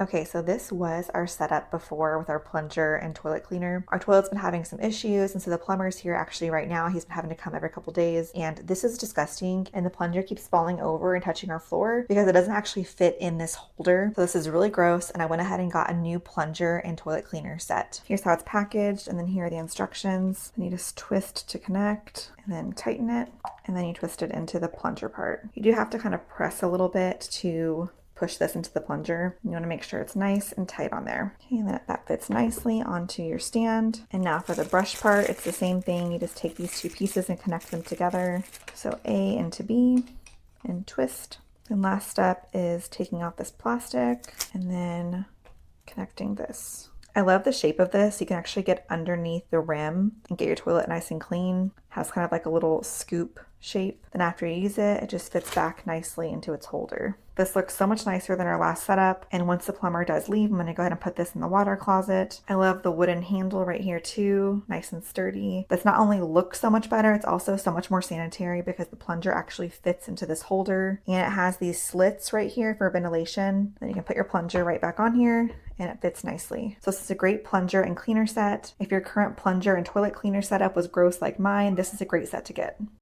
Okay, so this was our setup before with our plunger and toilet cleaner. Our toilet's been having some issues, and so the plumber's here actually right now. He's been having to come every couple days, and this is disgusting. And the plunger keeps falling over and touching our floor because it doesn't actually fit in this holder. So this is really gross, and I went ahead and got a new plunger and toilet cleaner set. Here's how it's packaged, and then here are the instructions. And you just twist to connect, and then tighten it, and then you twist it into the plunger part. You do have to kind of press a little bit to push this into the plunger. You want to make sure it's nice and tight on there. Okay, and then that fits nicely onto your stand. And now for the brush part, it's the same thing. You just take these two pieces and connect them together. So A into B and twist. And last step is taking off this plastic and then connecting this. I love the shape of this. You can actually get underneath the rim and get your toilet nice and clean. Has kind of like a little scoop shape. Then after you use it, it just fits back nicely into its holder. This looks so much nicer than our last setup. And once the plumber does leave, I'm going to go ahead and put this in the water closet. I love the wooden handle right here too. Nice and sturdy. This not only looks so much better, it's also so much more sanitary because the plunger actually fits into this holder. And it has these slits right here for ventilation. Then you can put your plunger right back on here and it fits nicely. So this is a great plunger and cleaner set. If your current plunger and toilet cleaner setup was gross like mine, this is a great set to get.